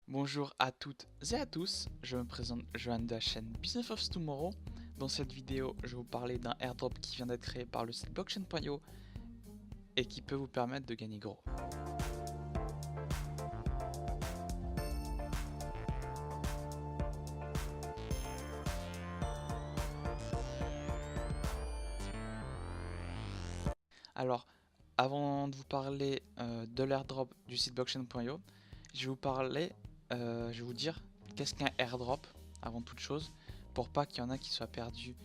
Bonjour à toutes et à tous, je me présente Johan de la chaîne Business of Tomorrow. Dans cette vidéo, je vais vous parler d'un airdrop qui vient d'être créé par le site blockchain.io et qui peut vous permettre de gagner gros. Alors, avant de vous parler de l'airdrop du site blockchain.io, je vais vous dire qu'est-ce qu'un airdrop avant toute chose, pour pas qu'il y en a qui soient perdus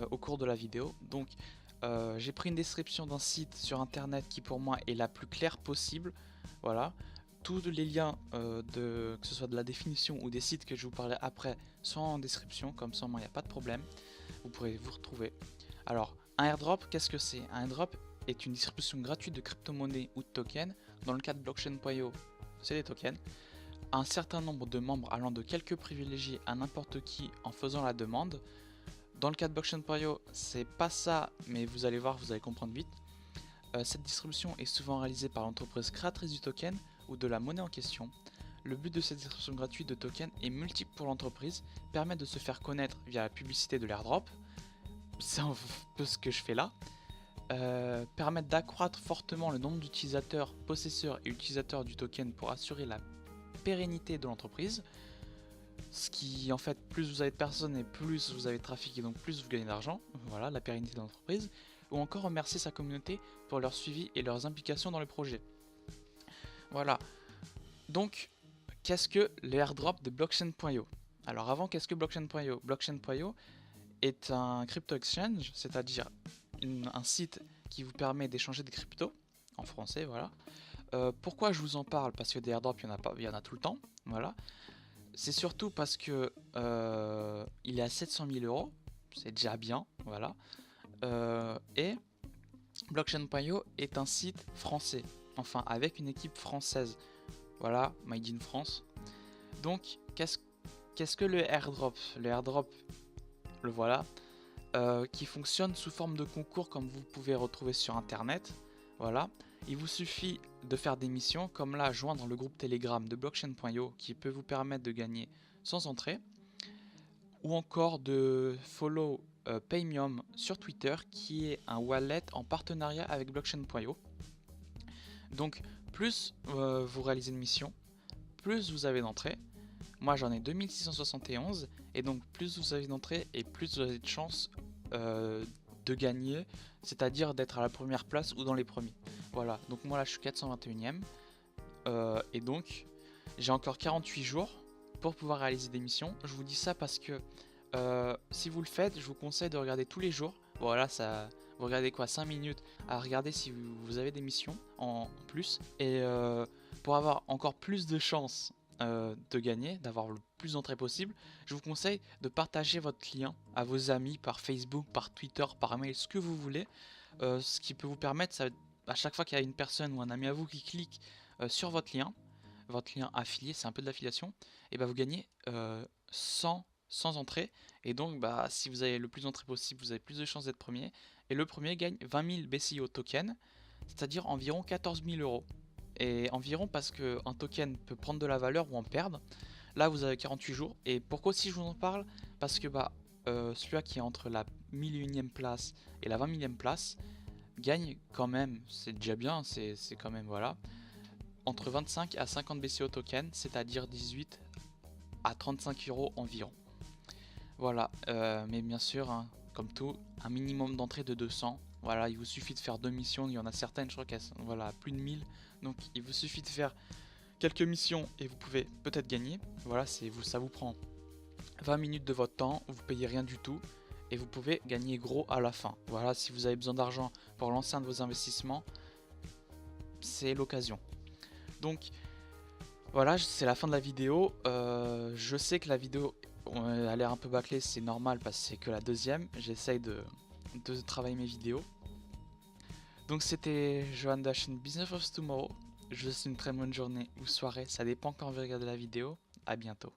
au cours de la vidéo. Donc, j'ai pris une description d'un site sur internet qui pour moi est la plus claire possible. Voilà, tous les liens que ce soit de la définition ou des sites que je vous parlerai après sont en description, comme ça il n'y a pas de problème, vous pourrez vous retrouver. Alors, un airdrop, qu'est-ce que c'est? Un airdrop est une distribution gratuite de crypto-monnaies ou de tokens. Dans le cas de blockchain.io, c'est des tokens. Un certain nombre de membres allant de quelques privilégiés à n'importe qui en faisant la demande. Dans le cas de blockchain.io, c'est pas ça, mais vous allez voir, vous allez comprendre vite. Cette distribution est souvent réalisée par l'entreprise créatrice du token ou de la monnaie en question. Le but de cette distribution gratuite de tokens est multiple pour l'entreprise, permet de se faire connaître via la publicité de l'airdrop, c'est un peu ce que je fais là, permettre d'accroître fortement le nombre d'utilisateurs, possesseurs et utilisateurs du token pour assurer la pérennité de l'entreprise. Ce qui en fait, plus vous avez de personnes et plus vous avez de trafic et donc plus vous gagnez d'argent. Voilà, la pérennité de l'entreprise. Ou encore remercier sa communauté pour leur suivi et leurs implications dans le projet. Voilà. Donc, qu'est-ce que l'airdrop de blockchain.io? Alors avant, qu'est-ce que blockchain.io? Blockchain.io est un crypto exchange, c'est-à-dire un site qui vous permet d'échanger des cryptos, en français, voilà. Pourquoi je vous en parle? Parce que des airdrops, il y en a tout le temps, voilà. C'est surtout parce que il est à 700 000 euros, c'est déjà bien, voilà. Et blockchain.io est un site français, enfin avec une équipe française, voilà, made in France. Donc, qu'est-ce que le airdrop? Le airdrop, le voilà, qui fonctionne sous forme de concours comme vous pouvez retrouver sur internet. Voilà, il vous suffit de faire des missions comme là, joindre le groupe Telegram de blockchain.io qui peut vous permettre de gagner sans entrée, ou encore de follow Paymium sur Twitter qui est un wallet en partenariat avec blockchain.io. Donc plus vous réalisez une mission, plus vous avez d'entrée. Moi j'en ai 2671 et donc plus vous avez d'entrée et plus vous avez de chances de gagner, c'est-à-dire d'être à la première place ou dans les premiers. Voilà, donc moi là je suis 421ème et donc j'ai encore 48 jours pour pouvoir réaliser des missions. Je vous dis ça parce que si vous le faites, je vous conseille de regarder tous les jours. Voilà, ça, vous regardez quoi, 5 minutes à regarder si vous avez des missions en plus. Et pour avoir encore plus de chances de gagner, d'avoir le plus d'entrées possible, je vous conseille de partager votre lien à vos amis par Facebook, par Twitter, par mail, ce que vous voulez. Ce qui peut vous permettre, ça, à chaque fois qu'il y a une personne ou un ami à vous qui clique sur votre lien affilié, c'est un peu de l'affiliation, et bah vous gagnez 100 entrées. Et donc bah si vous avez le plus d'entrées possible, vous avez plus de chances d'être premier. Et le premier gagne 20 000 BCIO tokens, c'est-à-dire environ 14 000 euros. Et environ parce qu'un token peut prendre de la valeur ou en perdre. Là vous avez 48 jours. Et pourquoi si je vous en parle? Parce que bah celui-là qui est entre la 1001ème place et la 20 000ème place gagne quand même, c'est déjà bien, c'est quand même voilà, entre 25 à 50 BCO tokens, c'est-à-dire 18 à 35 euros environ. Voilà, mais bien sûr, hein, comme tout, un minimum d'entrée de 200. Voilà, il vous suffit de faire 2 missions, il y en a certaines, je crois qu'elles sont voilà, plus de 1000. Donc il vous suffit de faire quelques missions et vous pouvez peut-être gagner. Voilà, ça vous prend 20 minutes de votre temps, vous payez rien du tout et vous pouvez gagner gros à la fin. Voilà, si vous avez besoin d'argent pour lancer un de vos investissements, c'est l'occasion. Donc voilà, c'est la fin de la vidéo. Je sais que la vidéo a l'air un peu bâclée, c'est normal parce que c'est que la deuxième. J'essaye de travailler mes vidéos. Donc c'était Johan de la chaîne Business of Tomorrow. Je vous souhaite une très bonne journée ou soirée, ça dépend quand vous regardez la vidéo. À bientôt.